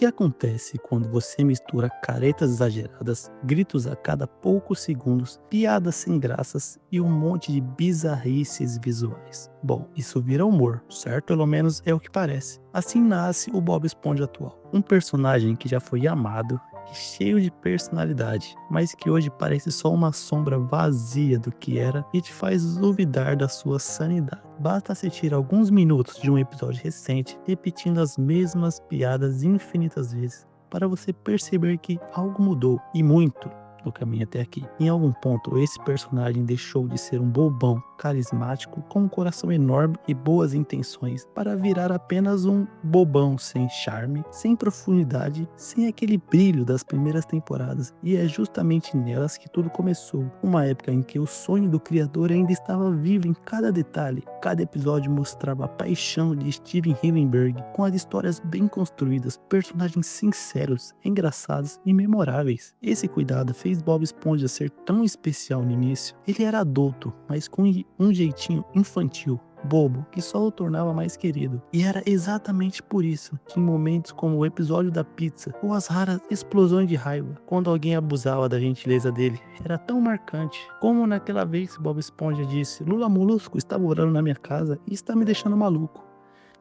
que acontece quando você mistura caretas exageradas, gritos a cada poucos segundos, piadas sem graças e um monte de bizarrices visuais? Bom, isso vira humor, certo? Pelo menos é o que parece. Assim nasce o Bob Esponja atual. Um personagem que já foi amado e cheio de personalidade, mas que hoje parece só uma sombra vazia do que era e te faz duvidar da sua sanidade. Basta assistir alguns minutos de um episódio recente repetindo as mesmas piadas infinitas vezes para você perceber que algo mudou e muito no caminho até aqui. Em algum ponto, esse personagem deixou de ser um bobão carismático com um coração enorme e boas intenções para virar apenas um bobão sem charme, sem profundidade, sem aquele brilho das primeiras temporadas. E é justamente nelas que tudo começou, uma época em que o sonho do criador ainda estava vivo em cada detalhe. Cada episódio mostrava a paixão de Steven Hillenburg, com as histórias bem construídas, personagens sinceros, engraçados e memoráveis. Esse cuidado fez Bob Esponja ser tão especial no início. Ele era adulto, mas com um jeitinho infantil, bobo, que só o tornava mais querido. E era exatamente por isso que em momentos como o episódio da pizza ou as raras explosões de raiva, quando alguém abusava da gentileza dele, era tão marcante. Como naquela vez que Bob Esponja disse: Lula Molusco está morando na minha casa e está me deixando maluco.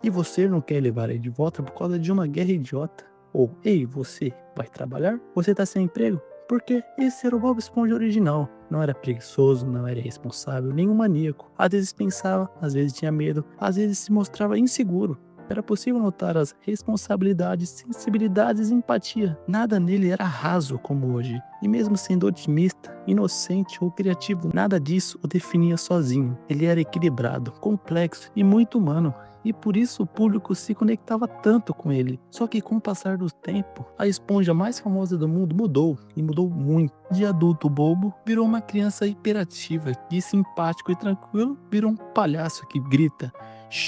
E você não quer levar ele de volta por causa de uma guerra idiota? Ou, ei, você vai trabalhar? Você tá sem emprego? Porque esse era o Bob Esponja original. Não era preguiçoso, não era irresponsável, nem um maníaco. Às vezes pensava, às vezes tinha medo, às vezes se mostrava inseguro. Era possível notar as responsabilidades, sensibilidades e empatia. Nada nele era raso como hoje. E mesmo sendo otimista, inocente ou criativo, nada disso o definia sozinho. Ele era equilibrado, complexo e muito humano. E por isso o público se conectava tanto com ele. Só que com o passar do tempo, a esponja mais famosa do mundo mudou, e mudou muito. De adulto bobo, virou uma criança hiperativa, de simpático e tranquilo, virou um palhaço que grita,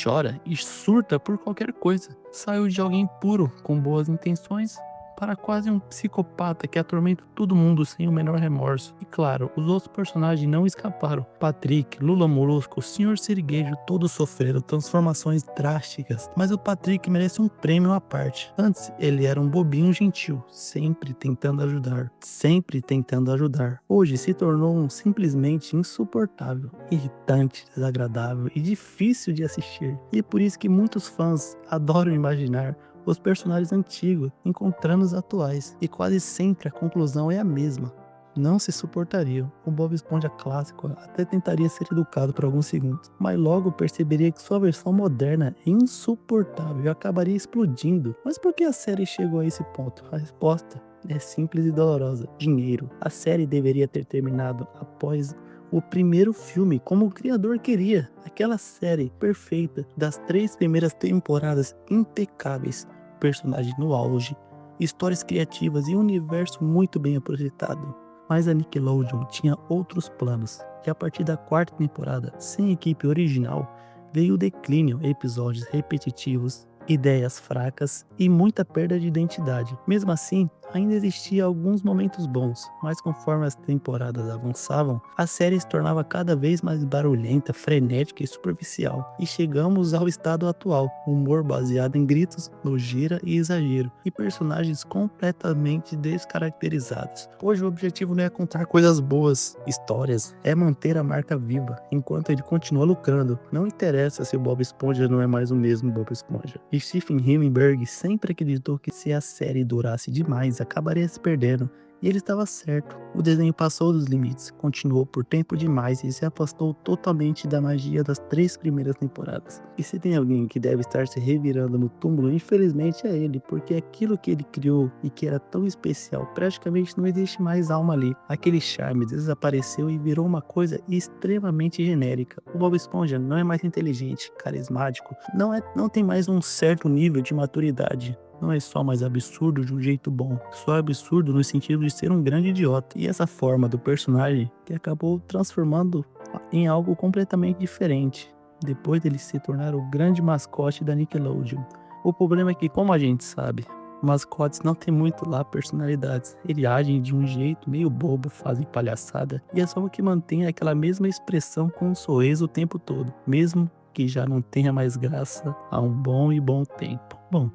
chora e surta por qualquer coisa. Saiu de alguém puro, com boas intenções, para quase um psicopata que atormenta todo mundo sem o menor remorso. E claro, os outros personagens não escaparam. Patrick, Lula Molusco, o Sr. Siriguejo, todos sofreram transformações drásticas. Mas o Patrick merece um prêmio à parte. Antes, ele era um bobinho gentil, sempre tentando ajudar. Sempre tentando ajudar. Hoje se tornou um simplesmente insuportável, irritante, desagradável e difícil de assistir. E é por isso que muitos fãs adoram imaginar os personagens antigos encontrando os atuais, e quase sempre a conclusão é a mesma: não se suportariam. O Bob Esponja clássico até tentaria ser educado por alguns segundos, mas logo perceberia que sua versão moderna é insuportável e acabaria explodindo. Mas por que a série chegou a esse ponto? A resposta é simples e dolorosa: dinheiro. A série deveria ter terminado após o primeiro filme, como o criador queria. Aquela série perfeita das 3 primeiras temporadas impecáveis, personagens no auge, histórias criativas e um universo muito bem aproveitado. Mas a Nickelodeon tinha outros planos, e a partir da 4ª temporada, sem equipe original, veio o declínio, episódios repetitivos, ideias fracas e muita perda de identidade. Mesmo assim, ainda existia alguns momentos bons, mas conforme as temporadas avançavam, a série se tornava cada vez mais barulhenta, frenética e superficial. E chegamos ao estado atual, humor baseado em gritos, nojeira e exagero, e personagens completamente descaracterizados. Hoje o objetivo não é contar coisas boas, histórias, é manter a marca viva, enquanto ele continua lucrando. Não interessa se o Bob Esponja não é mais o mesmo Bob Esponja. E Stephen Hillenburg sempre acreditou que se a série durasse demais, acabaria se perdendo. E ele estava certo. O desenho passou dos limites, continuou por tempo demais e se afastou totalmente da magia das 3 primeiras temporadas. E se tem alguém que deve estar se revirando no túmulo, infelizmente é ele, porque aquilo que ele criou e que era tão especial, praticamente não existe mais alma ali. Aquele charme desapareceu e virou uma coisa extremamente genérica. O Bob Esponja não é mais inteligente, carismático, não tem mais um certo nível de maturidade. Não é só mais absurdo de um jeito bom, só absurdo no sentido de ser um grande idiota. E essa forma do personagem que acabou transformando em algo completamente diferente, depois dele se tornar o grande mascote da Nickelodeon. O problema é que, como a gente sabe, mascotes não tem muito lá personalidades. Eles agem de um jeito meio bobo, fazem palhaçada, e é só o que mantém aquela mesma expressão com um sorriso o tempo todo, mesmo que já não tenha mais graça há um bom tempo. Bom,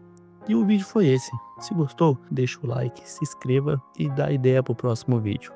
E o vídeo foi esse. Se gostou, deixa o like, se inscreva e dá ideia pro próximo vídeo.